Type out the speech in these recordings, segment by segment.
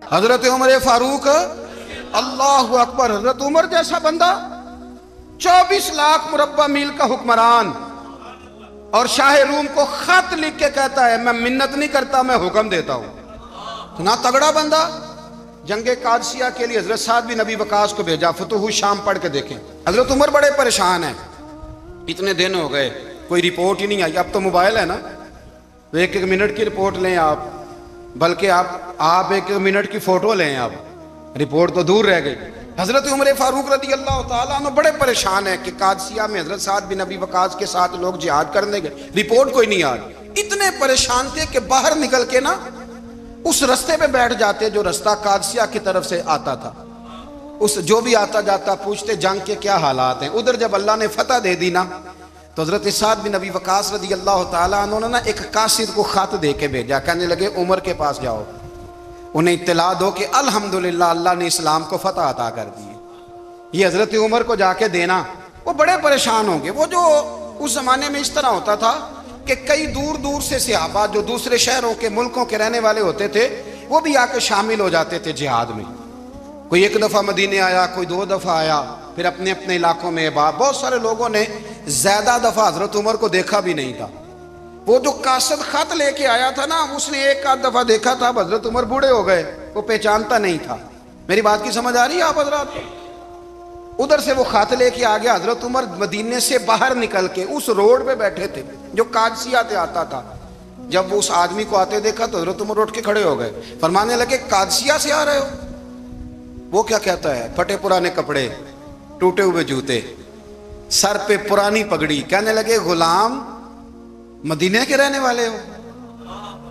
حضرت عمر فاروق اللہ اکبر، حضرت عمر جیسا بندہ 24 لاکھ مربع میل کا حکمران، اور شاہ روم کو خط لکھ کے کہتا ہے میں منت نہیں کرتا، میں حکم دیتا ہوں۔ اتنا تگڑا بندہ۔ جنگ قادسیہ کے لیے حضرت سعد بن ابی وقاص کو بھیجا، فتوح الشام پڑھ کے دیکھیں۔ حضرت عمر بڑے پریشان ہیں، اتنے دن ہو گئے کوئی رپورٹ ہی نہیں آئی۔ اب تو موبائل ہے نا، ایک ایک منٹ کی رپورٹ لیں آپ، بلکہ آپ ایک منٹ کی فوٹو لیں، آپ رپورٹ تو دور رہ گئی۔ حضرت عمر فاروق رضی اللہ تعالیٰ عنہ بڑے پریشان ہیں کہ قادسیہ میں حضرت سعد بن ابی وقاص کے ساتھ لوگ جہاد کرنے گئے، رپورٹ کوئی نہیں آ رہی۔ اتنے پریشان تھے کہ باہر نکل کے نا اس رستے پہ بیٹھ جاتے جو رستہ قادسیہ کی طرف سے آتا تھا، اس جو بھی آتا جاتا پوچھتے جنگ کے کیا حالات ہیں۔ ادھر جب اللہ نے فتح دے دی نا تو حضرت سعد بن ابی وقاص رضی اللہ تعالیٰ عنہ نے نا ایک قاصد کو خط دے کے بھیجا، کہنے لگے عمر کے پاس جاؤ، انہیں اطلاع دو کہ الحمدللہ اللہ نے اسلام کو فتح عطا کر دی ہے۔ یہ حضرت عمر کو جا کے دینا، وہ بڑے پریشان ہوں گے۔ وہ جو اس زمانے میں اس طرح ہوتا تھا کہ کئی دور دور سے صحابہ جو دوسرے شہروں کے ملکوں کے رہنے والے ہوتے تھے وہ بھی آ کے شامل ہو جاتے تھے جہاد میں۔ کوئی ایک دفعہ مدینے آیا، کوئی 2 دفعہ آیا، پھر اپنے اپنے علاقوں میں بہت سارے لوگوں نے زیادہ دفعہ حضرت عمر کو دیکھا بھی نہیں تھا۔ وہ جو قاصد خط لے کے آیا تھا نا، اس نے ایک آدھ دفعہ دیکھا تھا، حضرت عمر بوڑھے ہو گئے، وہ پہچانتا نہیں تھا۔ میری بات کی سمجھ آ رہی ہے آپ حضرات کو؟ ادھر سے وہ خط لے کے آ گیا۔ حضرت عمر مدینے سے باہر نکل کے اس روڈ پہ بیٹھے تھے جو قادسیہ سے آتا تھا۔ جب وہ اس آدمی کو آتے دیکھا تو حضرت عمر اٹھ کے کھڑے ہو گئے، فرمانے لگے قادسیہ سے آ رہے ہو؟ وہ کیا کہتا ہے؟ پھٹے پرانے کپڑے، ٹوٹے ہوئے جوتے، سر پہ پرانی پگڑی، کہنے لگے غلام مدینے کے رہنے والے ہو؟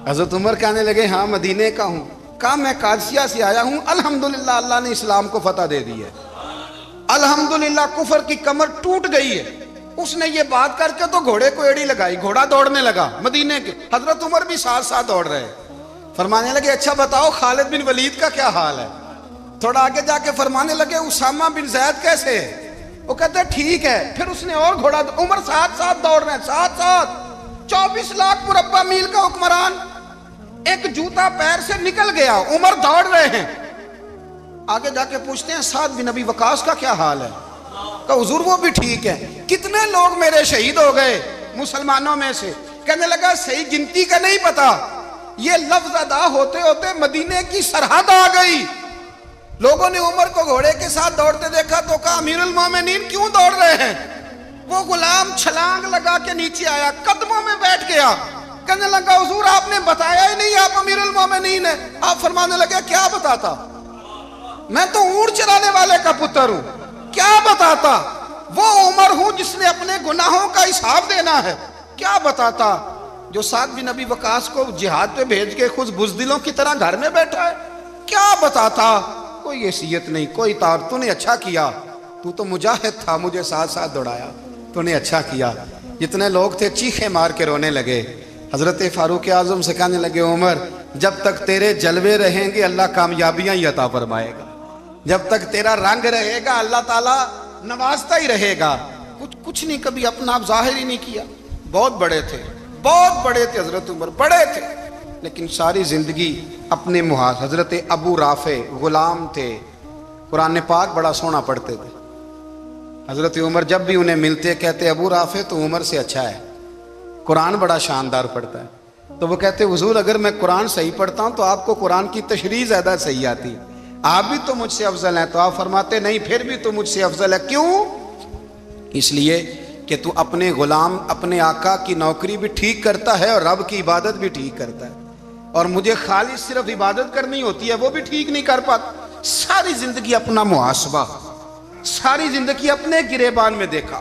حضرت عمر کہنے لگے ہاں مدینے کا ہوں۔ کہا میں قادسیہ سے آیا ہوں، الحمدللہ اللہ نے اسلام کو فتح دے دی ہے، الحمدللہ کفر کی کمر ٹوٹ گئی ہے۔ اس نے یہ بات کر کے تو گھوڑے کو ایڑی لگائی، گھوڑا دوڑنے لگا مدینے کے، حضرت عمر بھی ساتھ ساتھ دوڑ رہے، فرمانے لگے اچھا بتاؤ خالد بن ولید کا کیا حال ہے؟ تھوڑا آگے جا کے فرمانے لگے اسامہ بن زید کیسے ہے؟ وہ کہتے ہیں ٹھیک ہے۔ پھر اس نے اور گھوڑا، عمر ساتھ ساتھ دوڑ رہے ہیں، ساتھ ساتھ 24 لاکھ مربع میل کا حکمران، ایک جوتا پیر سے نکل گیا، عمر دوڑ رہے ہیں۔ آگے جا کے پوچھتے ہیں سعد بن ابی وقاص کا کیا حال ہے؟ کہ حضور وہ بھی ٹھیک ہے۔ کتنے لوگ میرے شہید ہو گئے مسلمانوں میں سے؟ کہنے لگا صحیح گنتی کا نہیں پتا، یہ لفظ ادا ہوتے ہوتے مدینے کی سرحد آ گئی۔ لوگوں نے عمر کو گھوڑے کے ساتھ دوڑتے دیکھا تو کہا امیر المومنین کیوں دوڑ رہے ہیں؟ وہ غلام چھلانگ لگا کے نیچے آیا، قدموں میں بیٹھ گیا، کہنے لگا حضور آپ نے بتایا ہی نہیں آپ امیر المومنین ہیں۔ آپ فرمانے لگے کیا بتاتا؟ میں تو اونٹ چرانے والے کا پتر ہوں، کیا بتاتا؟ وہ عمر ہوں جس نے اپنے گناہوں کا حساب دینا ہے، کیا بتاتا؟ جو سعد بن ابی وقاص کو جہاد پہ بھیج کے خود بزدلوں کی طرح گھر میں بیٹھا ہے، کیا بتاتا؟ کوئی حیثیت نہیں، کوئی تار۔ تو نے اچھا کیا، تو تو مجاہد تھا، مجھے ساتھ ساتھ دوڑایا، تو نے اچھا کیا۔ جتنے لوگ تھے چیخے مار کے رونے لگے۔ حضرت فاروق اعظم سے کہنے لگے عمر جب تک تیرے جلوے رہیں گے اللہ کامیابیاں ہی عطا فرمائے گا، جب تک تیرا رنگ رہے گا اللہ تعالیٰ نوازتا ہی رہے گا۔ کچھ نہیں، کبھی اپنا آپ ظاہر ہی نہیں کیا۔ بہت بڑے تھے، بہت بڑے تھے حضرت عمر، بڑے تھے، لیکن ساری زندگی اپنے محاذ۔ حضرت ابو رافع غلام تھے، قرآن پاک بڑا سونا پڑھتے تھے۔ حضرت عمر جب بھی انہیں ملتے کہتے ابو رافع تو عمر سے اچھا ہے، قرآن بڑا شاندار پڑھتا ہے۔ تو وہ کہتے حضور اگر میں قرآن صحیح پڑھتا ہوں تو آپ کو قرآن کی تشریح زیادہ صحیح آتی ہے، آپ بھی تو مجھ سے افضل ہیں۔ تو آپ فرماتے نہیں پھر بھی تو مجھ سے افضل ہے۔ کیوں؟ اس لیے کہ تو اپنے غلام اپنے آقا کی نوکری بھی ٹھیک کرتا ہے اور رب کی عبادت بھی ٹھیک کرتا ہے، اور مجھے خالص صرف عبادت کرنی ہوتی ہے وہ بھی ٹھیک نہیں کر پاتا۔ ساری زندگی اپنا محاسبہ، ساری زندگی اپنے گریبان میں دیکھا،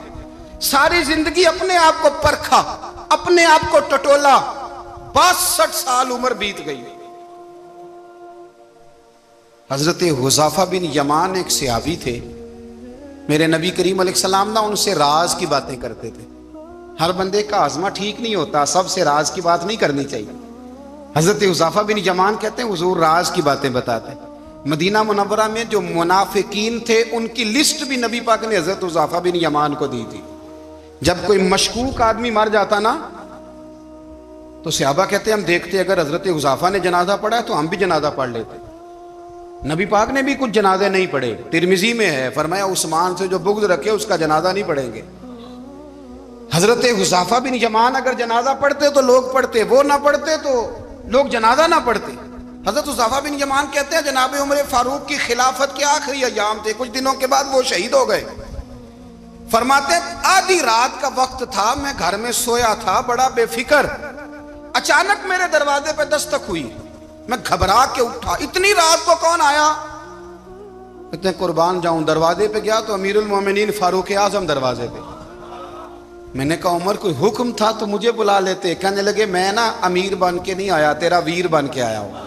ساری زندگی اپنے آپ کو پرکھا، اپنے آپ کو ٹٹولا۔ 62 سال عمر بیت گئی۔ حضرت حذیفہ بن یمان ایک صحابی تھے، میرے نبی کریم علیہ السلام نا ان سے راز کی باتیں کرتے تھے۔ ہر بندے کا ہاضمہ ٹھیک نہیں ہوتا، سب سے راز کی بات نہیں کرنی چاہیے۔ حضرت حذیفہ بن یمان کہتے ہیں حضور راز کی باتیں بتاتے ہیں۔ مدینہ منورہ میں جو منافقین تھے ان کی لسٹ بھی نبی پاک نے حضرت حذیفہ بن یمان کو دی تھی۔ جب کوئی مشکوک آدمی مر جاتا نا تو صحابہ کہتے ہیں ہم دیکھتے اگر حضرت حذیفہ نے جنازہ پڑھا ہے تو ہم بھی جنازہ پڑھ لیتے۔ نبی پاک نے بھی کچھ جنازے نہیں پڑھے، ترمذی میں ہے، فرمایا عثمان سے جو بغض رکھے اس کا جنازہ نہیں پڑھیں گے۔ حضرت حذیفہ بن یمان اگر جنازہ پڑھتے تو لوگ پڑھتے، وہ نہ پڑھتے تو لوگ جنازہ نہ پڑھتے۔ حضرت حذیفہ بن یمان کہتے ہیں جناب عمر فاروق کی خلافت کے آخری ایام تھے، کچھ دنوں کے بعد وہ شہید ہو گئے۔ فرماتے آدھی رات کا وقت تھا، میں گھر میں سویا تھا بڑا بے فکر، اچانک میرے دروازے پہ دستک ہوئی، میں گھبرا کے اٹھا، اتنی رات کو کون آیا؟ کہتے ہیں قربان جاؤں، دروازے پہ گیا تو امیر المومنین فاروق اعظم دروازے پہ۔ میں نے کہا عمر کوئی حکم تھا تو مجھے بلا لیتے۔ کہنے لگے میں نا امیر بن کے نہیں آیا، تیرا ویر بن کے آیا ہوں۔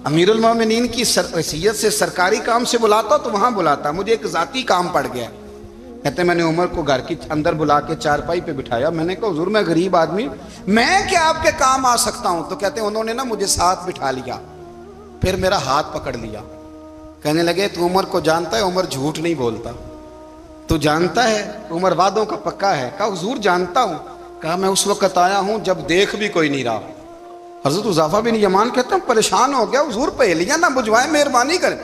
امیر المومنین کی حیثیت سے سرکاری کام سے بلاتا تو وہاں بلاتا، مجھے ایک ذاتی کام پڑ گیا۔ کہتے میں نے عمر کو گھر کی اندر بلا کے چارپائی پہ بٹھایا، میں نے کہا حضور میں غریب آدمی، میں کیا آپ کے کام آ سکتا ہوں؟ تو کہتے ہیں انہوں نے نا مجھے ساتھ بٹھا لیا، پھر میرا ہاتھ پکڑ لیا، کہنے لگے تو عمر کو جانتا ہے؟ عمر جھوٹ نہیں بولتا، تو جانتا ہے عمر وعدوں کا پکا ہے؟ کہا حضور جانتا ہوں۔ کہا میں اس وقت آیا ہوں جب دیکھ بھی کوئی نہیں رہا۔ حضرت حذیفہ بن یمان کہتے ہیں پریشان ہو گیا، حضور پہلیاں نہ بجھوائیں، مہربانی کریں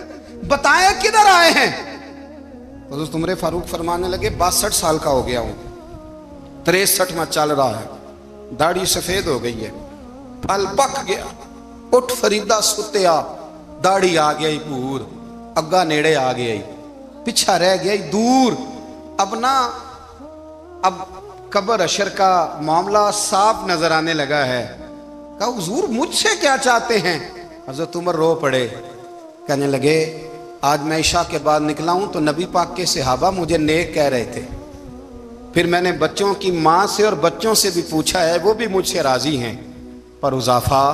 بتائیں کدھر آئے ہیں؟ حضرت عمر فاروق فرمانے لگے 62 سال کا ہو گیا ہوں، 63 میں چل رہا ہے، داڑھی سفید ہو گئی ہے، پھل پک گیا، اٹھ فریدہ ستیا، داڑھی آ گئی پور، اگا نیڑے آ گئی، پیچھا رہ گئی دور، اب قبر اشر کا معاملہ صاف نظر آنے لگا ہے۔ کہا حضور مجھ سے کیا چاہتے ہیں؟ حضرت عمر رو پڑے، کہنے لگے آج میں عشاء کے بعد نکلا ہوں تو نبی پاک کے صحابہ مجھے نیک کہہ رہے تھے، پھر میں نے بچوں کی ماں سے اور بچوں سے بھی پوچھا ہے، وہ بھی مجھ سے راضی ہیں، پر حذیفہ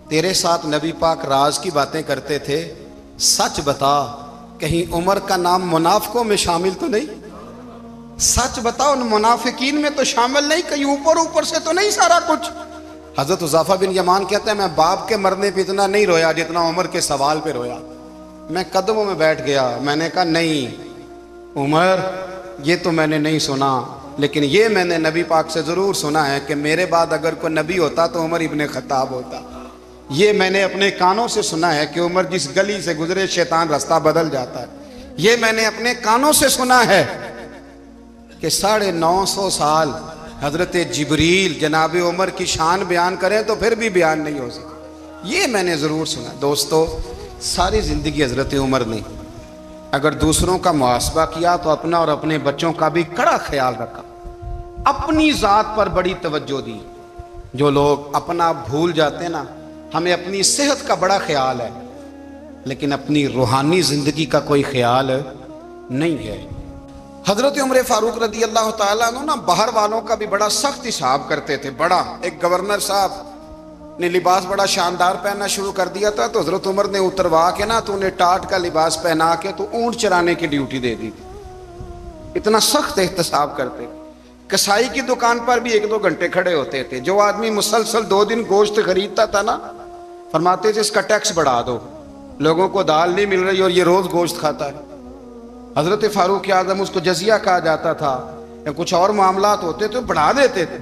تیرے ساتھ نبی پاک راز کی باتیں کرتے تھے، سچ بتا کہیں عمر کا نام منافقوں میں شامل تو نہیں؟ سچ بتا ان منافقین میں تو شامل نہیں، کہیں اوپر سے تو نہیں سارا کچھ؟ حضرت حذیفہ بن یمان کہتے ہیں میں باپ کے مرنے پہ اتنا نہیں رویا جتنا عمر کے سوال پہ رویا۔ میں قدموں میں بیٹھ گیا، میں نے کہا نہیں عمر یہ تو میں نے نہیں سنا، لیکن یہ میں نے نبی پاک سے ضرور سنا ہے کہ میرے بعد اگر کوئی نبی ہوتا تو عمر ابن خطاب ہوتا۔ یہ میں نے اپنے کانوں سے سنا ہے کہ عمر جس گلی سے گزرے شیطان رستہ بدل جاتا ہے۔ یہ میں نے اپنے کانوں سے سنا ہے کہ 950 سال حضرت جبریل جناب عمر کی شان بیان کریں تو پھر بھی بیان نہیں ہو سکتا، یہ میں نے ضرور سنا۔ دوستو ساری زندگی حضرت عمر نے اگر دوسروں کا محاسبہ کیا تو اپنا اور اپنے بچوں کا بھی کڑا خیال رکھا، اپنی ذات پر بڑی توجہ دی۔ جو لوگ اپنا بھول جاتے نا، ہمیں اپنی صحت کا بڑا خیال ہے لیکن اپنی روحانی زندگی کا کوئی خیال نہیں ہے۔ حضرت عمر فاروق رضی اللہ تعالیٰ عنہ نا باہر والوں کا بھی بڑا سخت حساب کرتے تھے۔ بڑا ایک گورنر صاحب نے لباس بڑا شاندار پہننا شروع کر دیا تھا تو حضرت عمر نے اتروا کے نا تو انہیں ٹاٹ کا لباس پہنا کے تو اونٹ چرانے کی ڈیوٹی دے دی تھی، اتنا سخت احتساب کرتے۔ کسائی کی دکان پر بھی 1-2 گھنٹے کھڑے ہوتے تھے، جو آدمی مسلسل 2 دن گوشت خریدتا تھا نا فرماتے تھے اس کا ٹیکس بڑھا دو، لوگوں کو دال نہیں مل رہی اور یہ روز گوشت کھاتا ہے۔ حضرت فاروق اعظم اس کو جزیہ کہا جاتا تھا یا کچھ اور معاملات ہوتے تو بڑھا دیتے تھے۔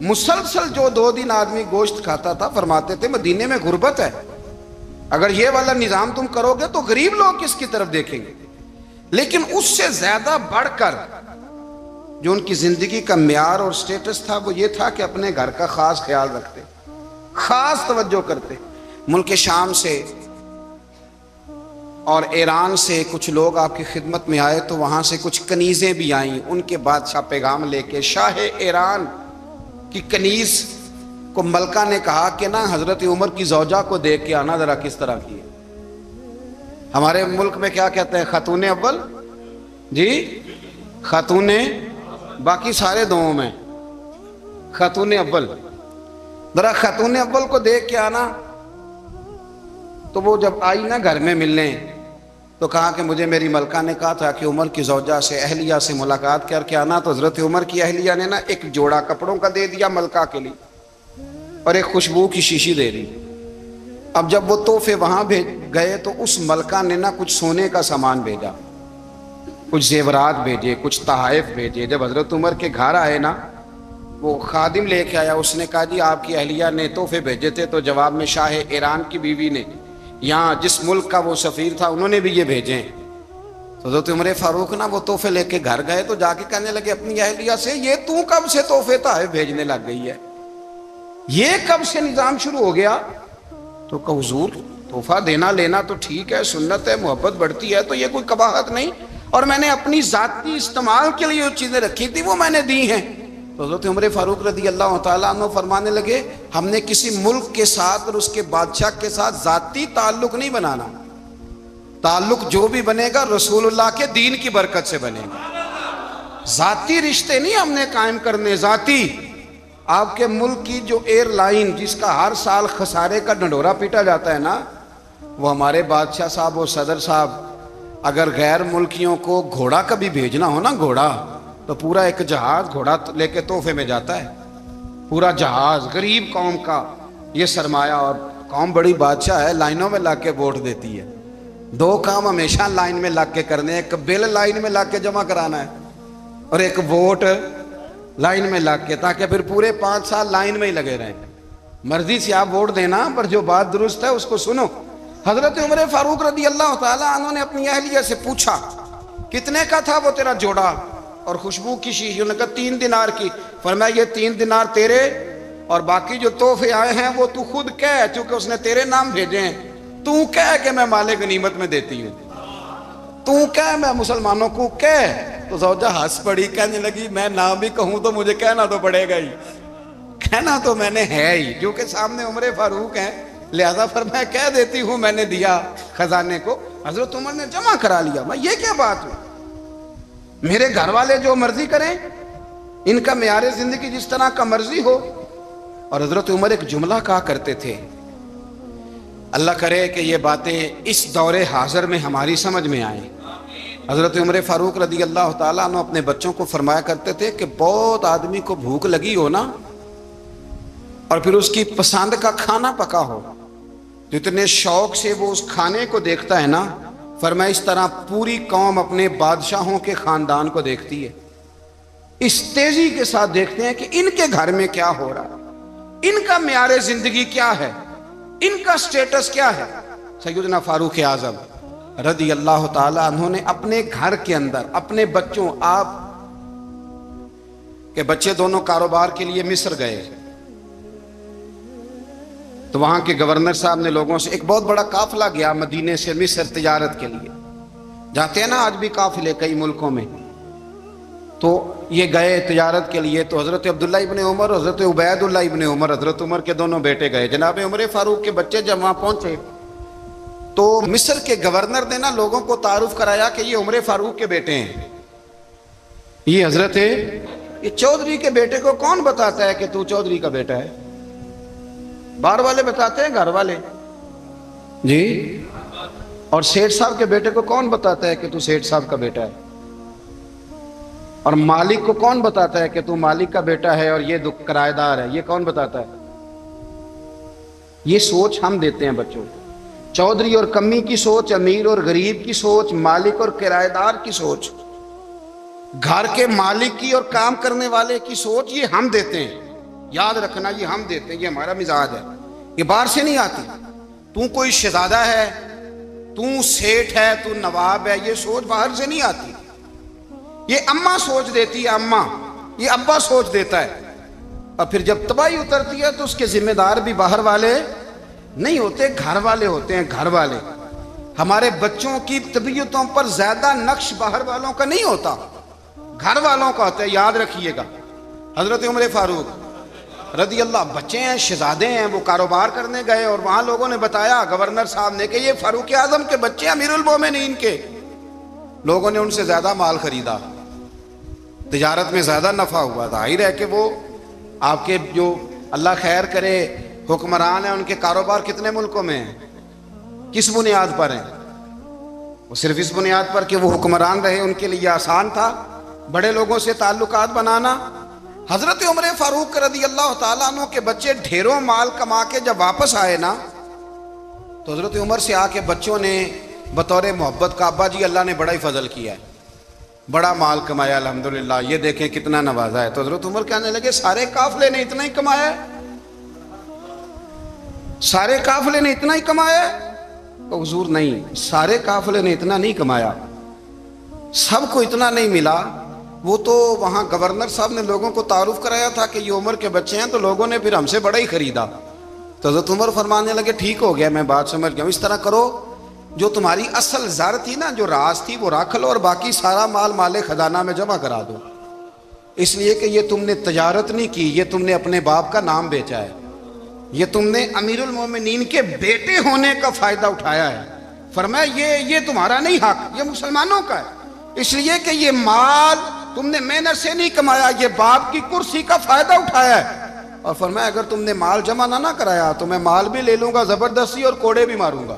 مسلسل جو 2 دن آدمی گوشت کھاتا تھا فرماتے تھے مدینے میں غربت ہے، اگر یہ والا نظام تم کرو گے تو غریب لوگ کس کی طرف دیکھیں گے۔ لیکن اس سے زیادہ بڑھ کر جو ان کی زندگی کا معیار اور سٹیٹس تھا وہ یہ تھا کہ اپنے گھر کا خاص خیال رکھتے، خاص توجہ کرتے۔ ملک شام سے اور ایران سے کچھ لوگ آپ کی خدمت میں آئے تو وہاں سے کچھ کنیزیں بھی آئیں، ان کے بادشاہ پیغام لے کے۔ شاہ ایران کی کنیز کو ملکہ نے کہا کہ نا حضرت عمر کی زوجہ کو دیکھ کے آنا ذرا کس طرح کی ہے۔ ہمارے ملک میں کیا کہتے ہیں؟ خاتون اول، جی خاتون، باقی سارے دووں میں خاتون اول، ذرا خاتون اول کو دیکھ کے آنا۔ تو وہ جب آئی نا گھر میں ملنے تو کہا کہ مجھے میری ملکہ نے کہا تھا کہ عمر کی زوجہ سے اہلیہ سے ملاقات کر کے آنا، تو حضرت عمر کی اہلیہ نے نا ایک جوڑا کپڑوں کا دے دیا ملکہ کے لیے اور ایک خوشبو کی شیشی دے دی۔ اب جب وہ تحفے وہاں گئے تو اس ملکہ نے نا کچھ سونے کا سامان بھیجا، کچھ زیورات بھیجے، کچھ تحائف بھیجے۔ جب حضرت عمر کے گھر آئے نا وہ خادم لے کے آیا، اس نے کہا جی آپ کی اہلیہ نے تحفے بھیجے تھے، تو جواب میں شاہ ایران کی بیوی نے یہاں جس ملک کا وہ سفیر تھا انہوں نے بھی یہ بھیجے ہیں۔ تو حضرت عمر فاروق نا وہ تحفے لے کے گھر گئے تو جا کے کہنے لگے اپنی اہلیہ سے، یہ تو کب سے تحفے تحائف بھیجنے لگ گئی ہے، یہ کب سے نظام شروع ہو گیا؟ تو کہ حضور تحفہ دینا لینا تو ٹھیک ہے، سنت ہے، محبت بڑھتی ہے، تو یہ کوئی قباحت نہیں، اور میں نے اپنی ذاتی استعمال کے لیے جو چیزیں رکھی تھی وہ میں نے دی ہیں۔ تو حضرت عمر فاروق رضی اللہ تعالیٰ عنہ فرمانے لگے ہم نے کسی ملک کے ساتھ اور اس کے بادشاہ کے ساتھ ذاتی تعلق نہیں بنانا، تعلق جو بھی بنے گا رسول اللہ کے دین کی برکت سے بنے گا، ذاتی رشتے نہیں ہم نے قائم کرنے۔ ذاتی آپ کے ملک کی جو ایئر لائن جس کا ہر سال خسارے کا ڈنڈورا پیٹا جاتا ہے نا، وہ ہمارے بادشاہ صاحب اور صدر صاحب اگر غیر ملکیوں کو گھوڑا کبھی بھیجنا ہو نا، گھوڑا، تو پورا ایک جہاز گھوڑا لے کے تحفے میں جاتا ہے، پورا جہاز غریب قوم کا یہ سرمایہ، اور قوم بڑی بادشاہ ہے، لائنوں میں لگ کے ووٹ دیتی ہے، دو کام ہمیشہ لائن میں لگ کے کرنے، ایک بل لائن میں لگ کے جمع کرانا ہے اور ایک ووٹ لائن میں لگ کے، تاکہ پھر پورے 5 سال لائن میں ہی لگے رہیں۔ مرضی سے آپ ووٹ دینا پر جو بات درست ہے اس کو سنو۔ حضرت عمر فاروق رضی اللہ تعالیٰ عنہ نے اپنی اہلیہ سے پوچھا کتنے کا تھا وہ تیرا جوڑا اور خوشبو کی شیشی؟ انہوں نے کہا 3 دینار کی۔ فرمایا یہ 3 دینار تیرے اور باقی جو تحفے آئے ہیں وہ تو خود کہہ، چونکہ اس نے تیرے نام بھیجے ہیں، تو کہہ کہ میں مال غنیمت میں دیتی ہوں، تو کہہ میں مسلمانوں کو کہہ۔ تو زوجہ ہنس پڑی، کہنے لگی میں نہ بھی کہوں تو مجھے کہنا تو پڑے گا ہی، کہنا تو میں نے ہے ہی، کیونکہ سامنے عمر فاروق ہیں، لہذا فرمایا کہہ دیتی ہوں میں نے دیا خزانے کو۔ حضرت عمر نے جمع کرا لیا۔ میں یہ کیا بات ہوئی، میرے گھر والے جو مرضی کریں، ان کا معیار زندگی جس طرح کا مرضی ہو۔ اور حضرت عمر ایک جملہ کہا کرتے تھے، اللہ کرے کہ یہ باتیں اس دور حاضر میں ہماری سمجھ میں آئیں۔ حضرت عمر فاروق رضی اللہ تعالیٰ عنہ اپنے بچوں کو فرمایا کرتے تھے کہ بہت آدمی کو بھوک لگی ہو نا، اور پھر اس کی پسند کا کھانا پکا ہو، جتنے شوق سے وہ اس کھانے کو دیکھتا ہے نا، فرمایا اس طرح پوری قوم اپنے بادشاہوں کے خاندان کو دیکھتی ہے، اس تیزی کے ساتھ دیکھتے ہیں کہ ان کے گھر میں کیا ہو رہا ہے، ان کا معیار زندگی کیا ہے، ان کا سٹیٹس کیا ہے۔ سیدنا فاروق اعظم رضی اللہ تعالیٰ عنہ نے اپنے گھر کے اندر اپنے بچوں، آپ کے بچے دونوں کاروبار کے لیے مصر گئے، تو وہاں کے گورنر صاحب نے لوگوں سے، ایک بہت بڑا قافلہ گیا مدینے سے مصر تجارت کے لیے، جاتے ہیں نا آج بھی قافلے کئی ملکوں میں، تو یہ گئے تجارت کے لیے۔ تو حضرت عبداللہ ابن عمر، حضرت عبید اللہ ابن عمر، حضرت عمر کے دونوں بیٹے گئے۔ جناب عمر فاروق کے بچے جب وہاں پہنچے تو مصر کے گورنر نے نا لوگوں کو تعارف کرایا کہ یہ عمر فاروق کے بیٹے ہیں، یہ حضرت یہ چودھری کے بیٹے کو کون بتاتا ہے کہ تو چودھری کا بیٹا ہے؟ باہر والے بتاتے ہیں، گھر والے جی، اور سیٹھ صاحب کے بیٹے کو کون بتاتا ہے کہ تو سیٹھ صاحب کا بیٹا ہے؟ اور مالک کو کون بتاتا ہے کہ تو مالک کا بیٹا ہے اور یہ کرایہ دار ہے؟ یہ کون بتاتا ہے؟ یہ سوچ ہم دیتے ہیں بچوں کو، چودھری اور کمی کی سوچ، امیر اور غریب کی سوچ، مالک اور کرایہ دار کی سوچ، گھر کے مالک کی اور کام کرنے والے کی سوچ، یہ ہم دیتے ہیں۔ یاد رکھنا یہ ہم دیتے ہیں، یہ ہمارا مزاج ہے، یہ باہر سے نہیں آتی۔ تو کوئی شہزادہ ہے، تو سیٹھ ہے، تو نواب ہے، یہ سوچ باہر سے نہیں آتی، یہ اماں سوچ دیتی ہے، اماں، یہ ابا سوچ دیتا ہے، اور پھر جب تباہی اترتی ہے تو اس کے ذمہ دار بھی باہر والے نہیں ہوتے، گھر والے ہوتے ہیں، گھر والے۔ ہمارے بچوں کی طبیعتوں پر زیادہ نقش باہر والوں کا نہیں ہوتا، گھر والوں کا ہوتا ہے، یاد رکھیے گا۔ حضرت عمر فاروق رضی اللہ، بچے ہیں، شہزادے ہیں، وہ کاروبار کرنے گئے اور وہاں لوگوں نے بتایا گورنر صاحب نے کہ یہ فاروق اعظم کے بچے امیر المومنین کے۔ لوگوں نے ان سے زیادہ مال خریدا، تجارت میں زیادہ نفع ہوا، ظاہر ہے کہ وہ آپ کے جو اللہ خیر کرے حکمران ہیں، ان کے کاروبار کتنے ملکوں میں ہیں، کس بنیاد پر ہیں؟ وہ صرف اس بنیاد پر کہ وہ حکمران رہے، ان کے لیے آسان تھا بڑے لوگوں سے تعلقات بنانا۔ حضرت عمر فاروق رضی اللہ تعالیٰ عنہ کے بچے ڈھیروں مال کما کے جب واپس آئے نا، تو حضرت عمر سے آ کے بچوں نے بطور محبت کا، ابا جی اللہ نے بڑا ہی فضل کیا ہے، بڑا مال کمایا الحمدللہ، یہ دیکھیں کتنا نوازا ہے۔ تو حضرت عمر کہنے لگے سارے قافلے نے اتنا ہی کمایا ہے، سارے قافلے نے اتنا ہی کمایا ہے؟ تو حضور نہیں، سارے قافلے نے اتنا نہیں کمایا، سب کو اتنا نہیں ملا۔ وہ تو وہاں گورنر صاحب نے لوگوں کو تعارف کرایا تھا کہ یہ عمر کے بچے ہیں، تو لوگوں نے پھر ہم سے بڑا ہی خریدا۔ تو حضرت عمر فرمانے لگے ٹھیک ہو گیا، میں بات سمجھ گیا ہوں، اس طرح کرو جو تمہاری اصل زر تھی نا، جو راز تھی وہ رکھ لو، اور باقی سارا مال خزانہ میں جمع کرا دو، اس لیے کہ یہ تم نے تجارت نہیں کی، یہ تم نے اپنے باپ کا نام بیچا ہے، یہ تم نے امیر المومنین کے بیٹے ہونے کا فائدہ اٹھایا ہے۔ فرمایا یہ تمہارا نہیں حق، یہ مسلمانوں کا ہے، اس لیے کہ یہ مال تم نے محنت سے نہیں کمایا، یہ باپ کی کرسی کا فائدہ اٹھایا ہے۔ اور فرمایا اگر تم نے مال جمع نہ کرایا تو میں مال بھی لے لوں گا زبردستی اور کوڑے بھی ماروں گا،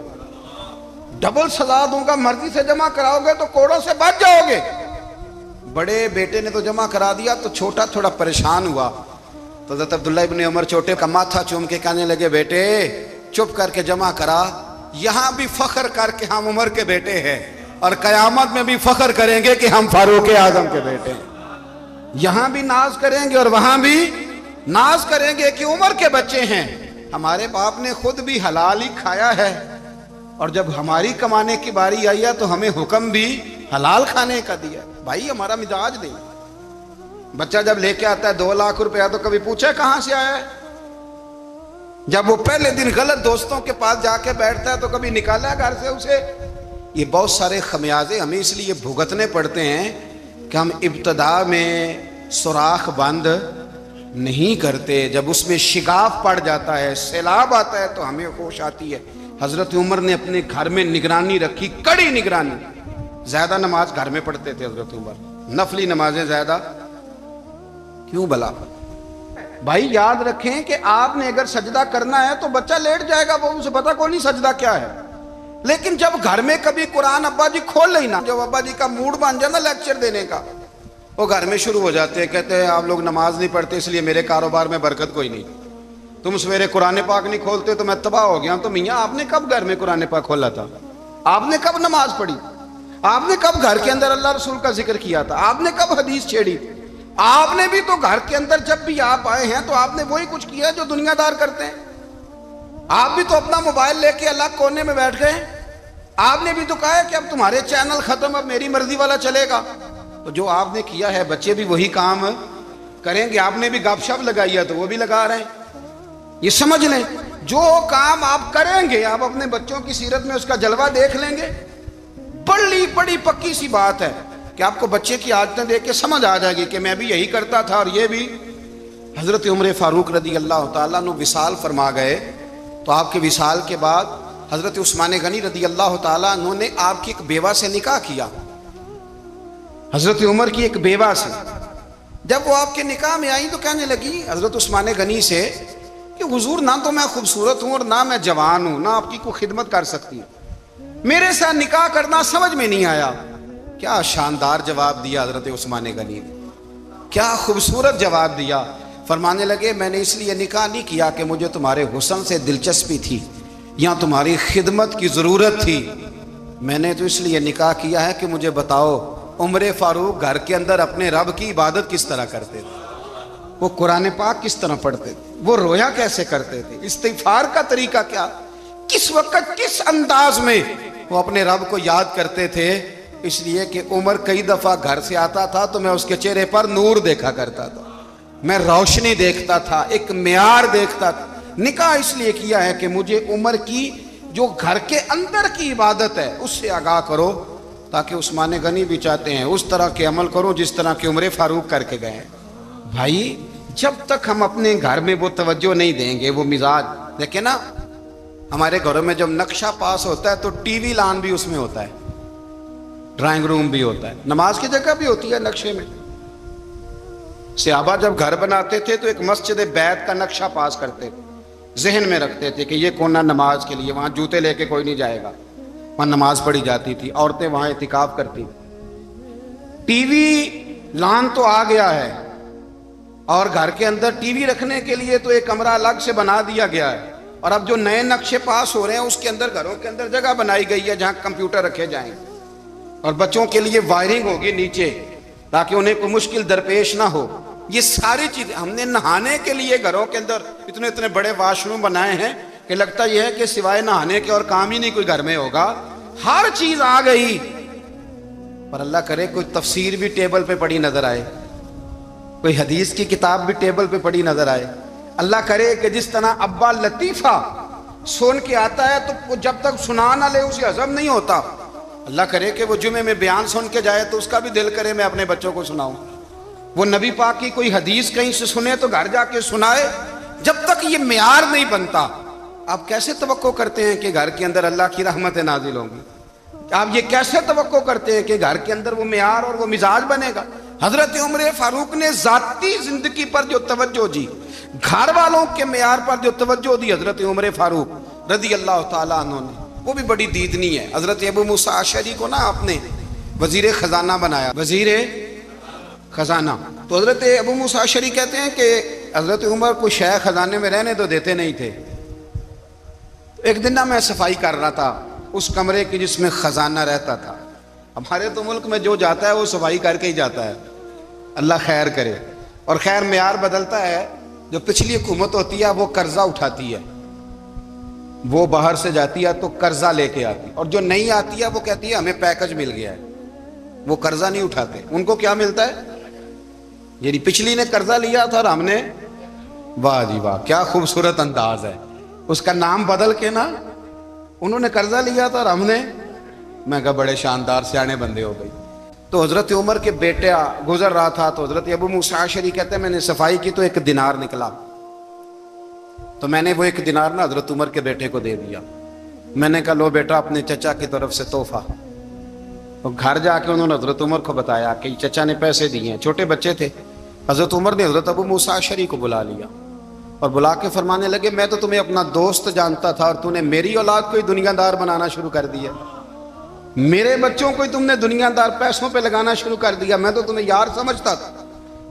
ڈبل سزا دوں گا، مرضی سے جمع کراؤ گے تو کوڑوں سے بچ جاؤ گے۔ بڑے بیٹے نے تو جمع کرا دیا، تو چھوٹا تھوڑا پریشان ہوا، تو حضرت عبداللہ ابن عمر چھوٹے کا ماتھا چوم کے کہنے لگے بیٹے چپ کر کے جمع کرا، یہاں بھی فخر کر کے ہم عمر کے بیٹے ہیں، اور قیامت میں بھی فخر کریں گے کہ ہم فاروق اعظم کے بیٹے ہیں۔ یہاں بھی ناز کریں گے اور وہاں بھی ناز کریں گے کہ عمر کے بچے ہیں، ہمارے باپ نے خود بھی حلال ہی کھایا ہے، اور جب ہماری کمانے کی باری آئی ہے تو ہمیں حکم بھی حلال کھانے کا دیا۔ بھائی ہمارا مزاج نہیں، بچہ جب لے کے آتا ہے 2 لاکھ روپیہ تو کبھی پوچھے کہاں سے آیا ہے؟ جب وہ پہلے دن غلط دوستوں کے پاس جا کے بیٹھتا ہے تو کبھی نکالا گھر سے اسے؟ یہ بہت سارے خمیازے ہمیں اس لیے بھگتنے پڑتے ہیں کہ ہم ابتدا میں سوراخ بند نہیں کرتے، جب اس میں شگاف پڑ جاتا ہے، سیلاب آتا ہے تو ہمیں ہوش آتی ہے۔ حضرت عمر نے اپنے گھر میں نگرانی رکھی، کڑی نگرانی، زیادہ نماز گھر میں پڑھتے تھے حضرت عمر، نفلی نمازیں زیادہ کیوں بلا؟ بھائی یاد رکھیں کہ آپ نے اگر سجدہ کرنا ہے تو بچہ لیٹ جائے گا، وہ اسے پتا کو نہیں سجدہ کیا ہے، لیکن جب گھر میں کبھی قرآن ابا جی کھول لینا، جب ابا جی کا موڈ بن جائے نا لیکچر دینے کا، وہ گھر میں شروع ہو جاتے ہیں، کہتے ہیں آپ لوگ نماز نہیں پڑھتے اس لیے میرے کاروبار میں برکت کوئی نہیں، تم سویرے قرآن پاک نہیں کھولتے تو میں تباہ ہو گیا ہوں۔ تو میاں آپ نے کب گھر میں قرآن پاک کھولا تھا؟ آپ نے کب نماز پڑھی؟ آپ نے کب گھر کے اندر اللہ رسول کا ذکر کیا تھا؟ آپ نے کب حدیث چھیڑی؟ آپ نے بھی تو گھر کے اندر جب بھی آپ آئے ہیں تو آپ نے وہی کچھ کیا جو دنیا دار کرتے ہیں۔ آپ بھی تو اپنا موبائل لے کے الگ کونے میں بیٹھ گئے، آپ نے بھی تو کہا ہے کہ اب تمہارے چینل ختم، اب میری مرضی والا چلے گا۔ تو جو آپ نے کیا ہے بچے بھی وہی کام کریں گے۔ آپ نے بھی گپ شپ لگائی ہے تو وہ بھی لگا رہے ہیں۔ یہ سمجھ لیں جو کام آپ کریں گے آپ اپنے بچوں کی سیرت میں اس کا جلوہ دیکھ لیں گے۔ بڑی پکی سی بات ہے کہ آپ کو بچے کی عادتیں دیکھ کے سمجھ آ جائے گی کہ میں بھی یہی کرتا تھا اور یہ بھی۔ حضرت عمر فاروق رضی اللہ تعالیٰ عنہ وصال فرما گئے، تو آپ کے وصال کے بعد حضرت عثمان غنی رضی اللہ تعالیٰ عنہ نے آپ کی ایک بیوہ سے نکاح کیا، حضرت عمر کی ایک بیوہ سے۔ جب وہ آپ کے نکاح میں آئی تو کہنے لگی حضرت عثمان غنی سے کہ حضور نہ تو میں خوبصورت ہوں اور نہ میں جوان ہوں، نہ آپ کی کوئی خدمت کر سکتی ہوں، میرے ساتھ نکاح کرنا سمجھ میں نہیں آیا۔ کیا شاندار جواب دیا حضرت عثمان غنی نے، کیا خوبصورت جواب دیا۔ فرمانے لگے میں نے اس لیے نکاح نہیں کیا کہ مجھے تمہارے حسن سے دلچسپی تھی یا تمہاری خدمت کی ضرورت تھی، میں نے تو اس لیے نکاح کیا ہے کہ مجھے بتاؤ عمر فاروق گھر کے اندر اپنے رب کی عبادت کس طرح کرتے تھے، وہ قرآن پاک کس طرح پڑھتے تھے، وہ رویا کیسے کرتے تھے، استغفار کا طریقہ کیا، کس وقت کس انداز میں وہ اپنے رب کو یاد کرتے تھے۔ اس لیے کہ عمر کئی دفعہ گھر سے آتا تھا تو میں اس کے چہرے پر نور دیکھا کرتا تھا، میں روشنی دیکھتا تھا، ایک معیار دیکھتا تھا۔ نکاح اس لیے کیا ہے کہ مجھے عمر کی جو گھر کے اندر کی عبادت ہے اس سے آگاہ کرو، تاکہ عثمان غنی بھی چاہتے ہیں اس طرح کے عمل کرو جس طرح کہ عمر فاروق کر کے گئے ہیں۔ بھائی جب تک ہم اپنے گھر میں وہ توجہ نہیں دیں گے، وہ مزاج دیکھیں نا، ہمارے گھروں میں جب نقشہ پاس ہوتا ہے تو ٹی وی لان بھی اس میں ہوتا ہے، ڈرائنگ روم بھی ہوتا ہے، نماز کی جگہ بھی ہوتی ہے نقشے میں۔ صحابہ جب گھر بناتے تھے تو ایک مسجد بیت کا نقشہ پاس کرتے تھے، ذہن میں رکھتے تھے کہ یہ کونا نماز کے لیے، وہاں جوتے لے کے کوئی نہیں جائے گا، وہاں نماز پڑھی جاتی تھی، عورتیں وہاں اعتکاف کرتی۔ ٹی وی لان تو آ گیا ہے، اور گھر کے اندر ٹی وی رکھنے کے لیے تو ایک کمرہ الگ سے بنا دیا گیا ہے، اور اب جو نئے نقشے پاس ہو رہے ہیں اس کے اندر گھروں کے اندر جگہ بنائی گئی ہے جہاں کمپیوٹر رکھے جائیں، اور بچوں کے لیے وائرنگ ہوگی نیچے تاکہ انہیں کوئی مشکل درپیش نہ ہو۔ یہ ساری چیزیں ہم نے نہانے کے لیے گھروں کے اندر اتنے بڑے واش روم بنائے ہیں کہ لگتا یہ ہے کہ سوائے نہانے کے اور کام ہی نہیں کوئی گھر میں ہوگا، ہر چیز آ گئی، پر اللہ کرے کوئی تفسیر بھی ٹیبل پہ پڑی نظر آئے، کوئی حدیث کی کتاب بھی ٹیبل پہ پڑی نظر آئے۔ اللہ کرے کہ جس طرح ابا لطیفہ سن کے آتا ہے تو وہ جب تک سنا نہ لے اسے ہضم نہیں ہوتا، اللہ کرے کہ وہ جمعے میں بیان سن کے جائے تو اس کا بھی دل کرے میں اپنے بچوں کو سناؤں، وہ نبی پاک کی کوئی حدیث کہیں سے سنے تو گھر جا کے سنائے۔ جب تک یہ معیار نہیں بنتا، آپ کیسے توقع کرتے ہیں کہ گھر کے اندر اللہ کی رحمتیں نازل ہوں گی؟ آپ یہ کیسے توقع کرتے ہیں کہ گھر کے اندر وہ معیار اور وہ مزاج بنے گا؟ حضرت عمر فاروق نے ذاتی زندگی پر جو توجہ دی، گھر والوں کے معیار پر جو توجہ دی حضرت عمر فاروق رضی اللہ تعالیٰ عنہ نے، وہ بھی بڑی دیدنی ہے۔ حضرت ابو موسیٰ اشعری کو نا آپ نے وزیر خزانہ بنایا، وزیر خزانہ، تو حضرت ابو موسیٰ اشعری کہتے ہیں کہ حضرت عمر کو شے خزانے میں رہنے تو دیتے نہیں تھے۔ ایک دن نا میں صفائی کر رہا تھا اس کمرے کی جس میں خزانہ رہتا تھا۔ ہمارے تو ملک میں جو جاتا ہے وہ صفائی کر کے ہی جاتا ہے، اللہ خیر کرے، اور خیر معیار بدلتا ہے۔ جو پچھلی حکومت ہوتی ہے وہ قرضہ اٹھاتی ہے، وہ باہر سے جاتی ہے تو قرضہ لے کے آتی، اور جو نہیں آتی ہے وہ کہتی ہے ہمیں پیکج مل گیا ہے، وہ قرضہ نہیں اٹھاتے۔ ان کو کیا ملتا ہے؟ یعنی پچھلی نے قرضہ لیا تھا اور ہم نے، واہ جی واہ کیا خوبصورت انداز ہے، اس کا نام بدل کے نا، انہوں نے قرضہ لیا تھا اور ہم نے، میں کہا بڑے شاندار سیانے بندے ہو گئی۔ تو حضرت عمر کے بیٹا گزر رہا تھا تو حضرت ابو موسیٰ اشعری کہتے ہیں میں نے صفائی کی تو 1 دینار نکلا، تو میں نے وہ 1 دینار نا حضرت عمر کے بیٹے کو دے دیا۔ میں نے کہا لو بیٹا اپنے چچا کی طرف سے تحفہ۔ تو گھر جا کے انہوں نے حضرت عمر کو بتایا کہ چچا نے پیسے دیے ہیں، چھوٹے بچے تھے۔ حضرت عمر نے حضرت ابو موسیٰ اشعری کو بلا لیا اور بلا کے فرمانے لگے میں تو تمہیں اپنا دوست جانتا تھا اور تو نے میری اولاد کو ہی دنیا دار بنانا شروع کر دیا، میرے بچوں کو ہی تم نے دنیا دار پیسوں پہ لگانا شروع کر دیا، میں تو تمہیں یار سمجھتا تھا۔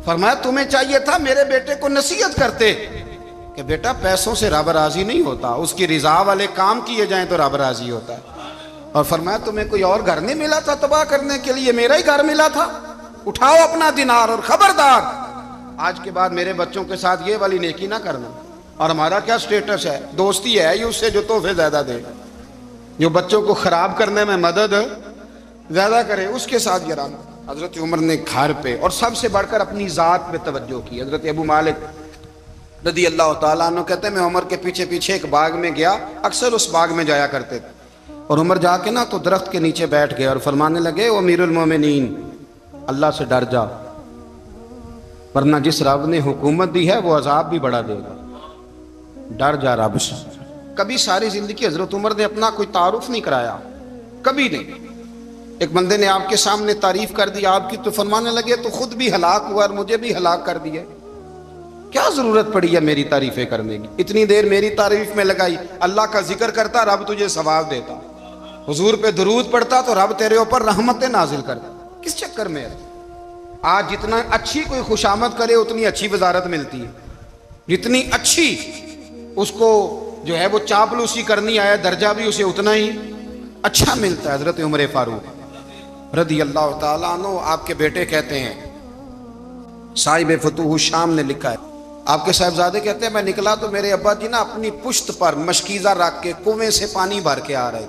فرمایا تمہیں چاہیے تھا میرے بیٹے کو نصیحت کرتے کہ بیٹا پیسوں سے رب راضی نہیں ہوتا، اس کی رضا والے کام کیے جائیں تو رب راضی ہوتا ہے۔ اور فرمایا تمہیں کوئی اور گھر نہیں ملا تھا تباہ کرنے کے لیے، میرا ہی گھر ملا تھا، اٹھاؤ اپنا دینار اور خبردار آج کے بعد میرے بچوں کے ساتھ یہ والی نیکی نہ کرنا۔ اور ہمارا کیا سٹیٹس ہے؟ دوستی ہے ہی اس سے جو تحفے زیادہ دے، جو بچوں کو خراب کرنے میں مدد زیادہ کرے اس کے ساتھ یہ رہنا۔ حضرت عمر نے گھر پہ اور سب سے بڑھ کر اپنی ذات پہ توجہ کی۔ حضرت ابو مالک رضی اللہ تعالیٰ عنہ کہتے ہیں میں عمر کے پیچھے پیچھے ایک باغ میں گیا، اکثر اس باغ میں جایا کرتے تھے، اور عمر جا کے نا تو درخت کے نیچے بیٹھ گئے اور فرمانے لگے او امیر المومنین اللہ سے ڈر جا، ورنہ جس رب نے حکومت دی ہے وہ عذاب بھی بڑا دے گا، ڈر جا رب سے۔ کبھی ساری زندگی حضرت عمر نے اپنا کوئی تعارف نہیں کرایا، کبھی نہیں۔ ایک بندے نے آپ کے سامنے تعریف کر دی آپ کی تو فرمانے لگے تو خود بھی ہلاک ہوا اور مجھے بھی ہلاک کر دیا، کیا ضرورت پڑی ہے میری تعریفیں کرنے کی؟ اتنی دیر میری تعریف میں لگائی، اللہ کا ذکر کرتا رب تجھے ثواب دیتا، حضور پہ درود پڑھتا تو رب تیرے اوپر رحمتیں نازل کرتا، کس چکر میں ہے؟ آج جتنا اچھی کوئی خوشامد کرے اتنی اچھی وزارت ملتی ہے، جتنی اچھی اس کو جو ہے وہ چاپلوسی کرنی آیا درجہ بھی اسے اتنا ہی اچھا ملتا ہے۔ حضرت عمر فاروق رضی اللہ تعالیٰ عنہ آپ کے بیٹے کہتے ہیں، صاحب فتوح الشام نے لکھا ہے، آپ کے صاحبزادے کہتے ہیں میں نکلا تو میرے ابا جی نا اپنی پشت پر مشکیزہ رکھ کے کنویں سے پانی بھر کے آ رہے،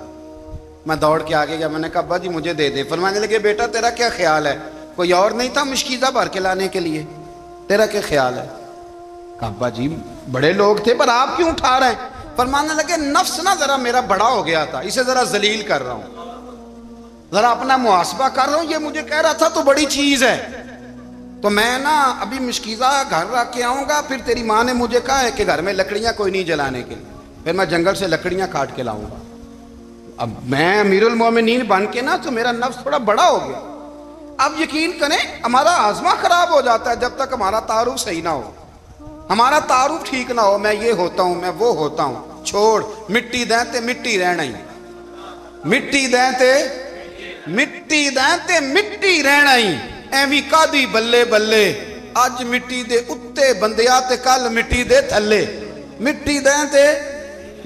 میں دوڑ کے آگے گیا، میں نے کہا ابا جی مجھے دے دے۔ فرمانے لگے بیٹا تیرا کیا خیال ہے، کوئی اور نہیں تھا مشکیزہ بھر کے لانے کے لیے، تیرا کیا خیال ہے؟ کہا ابا جی بڑے لوگ تھے پر آپ کیوں اٹھا رہے ہیں؟ فرمانے لگے نفس نا ذرا میرا بڑا ہو گیا تھا، اسے ذرا ذلیل کر رہا ہوں، ذرا اپنا محاسبہ کر رہا ہوں، یہ مجھے کہہ رہا تھا تو بڑی چیز ہے، تو میں نا ابھی مشکیزہ گھر رکھ کے آؤں گا، پھر تیری ماں نے مجھے کہا ہے کہ گھر میں لکڑیاں کوئی نہیں جلانے کے لیے، پھر میں جنگل سے لکڑیاں کاٹ کے لاؤں گا۔ اب میں امیر المومنین بن کے نا تو میرا نفس تھوڑا بڑا ہو گیا۔ اب یقین کریں ہمارا ہاضمہ خراب ہو جاتا ہے جب تک ہمارا تعارف صحیح نہ ہو، ہمارا تعارف ٹھیک نہ ہو، میں یہ ہوتا ہوں میں وہ ہوتا ہوں، چھوڑ مٹی دیں تے مٹی رہنا ہی، مٹی دیں تے مٹی دیں تے مٹی رہنا ہی، ایویں کادی بلے بلے اج مٹی دے اتے بندیا تے کل مٹی دے تھلے، مٹی دیں تے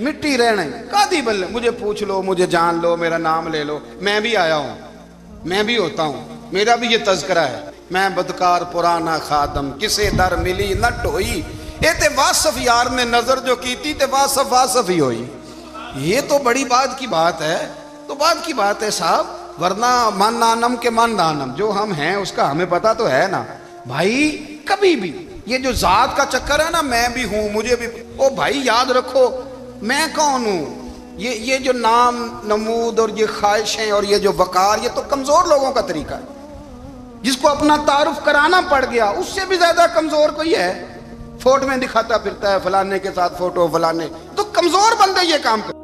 مٹی رہنا ہی، کادی بلے، مجھے پوچھ لو مجھے جان لو میرا نام لے لو، میں بھی آیا ہوں، میں بھی ہوتا ہوں، میرا بھی یہ تذکرہ ہے، میں بدکار پرانا خادم کسے در ملی نہ ٹوئی، یہ تے واصف یار نے نظر جو کی تھی تے واصف واصف ہی ہوئی. یہ تو بڑی بات کی بات ہے. تو بات کی بات ہے صاحب، ورنہ من نانم کے من نانم جو ہم ہیں اس کا ہمیں پتا تو ہے نا بھائی. کبھی بھی یہ جو ذات کا چکر ہے نا، میں بھی ہوں مجھے بھی، او بھائی یاد رکھو میں کون ہوں. یہ جو نام نمود اور یہ خواہشیں اور یہ جو وقار، یہ تو کمزور لوگوں کا طریقہ ہے. جس کو اپنا تعارف کرانا پڑ گیا اس سے بھی زیادہ کمزور کوئی ہے. فوٹو میں دکھاتا پھرتا ہے فلانے کے ساتھ فوٹو فلانے، تو کمزور بندے یہ کام کرتے.